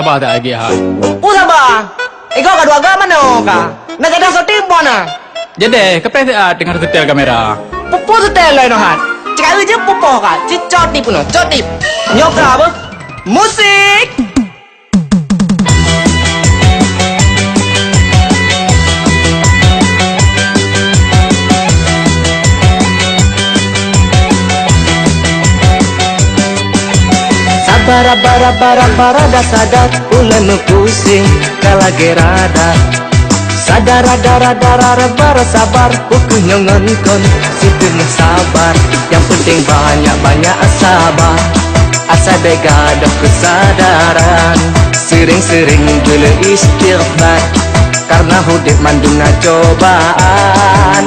sabar tak lagi ha. Sabar. Ikaw ka dua agama no ka. Nagada sa timbo na. Jadi, kepe dengan setel kamera. Pupu setel lain no hat. Cakap je pupu ka. Cicot tip no, cot tip. Nyok ka apa? Musik. Bara dah sadar ulan nu pusing kalage rada sadar bara sabar hukum nyongon situ sabar yang penting banyak sabar asa degadoh kesadaran sering dulu istighfar karena hidup manduna cobaan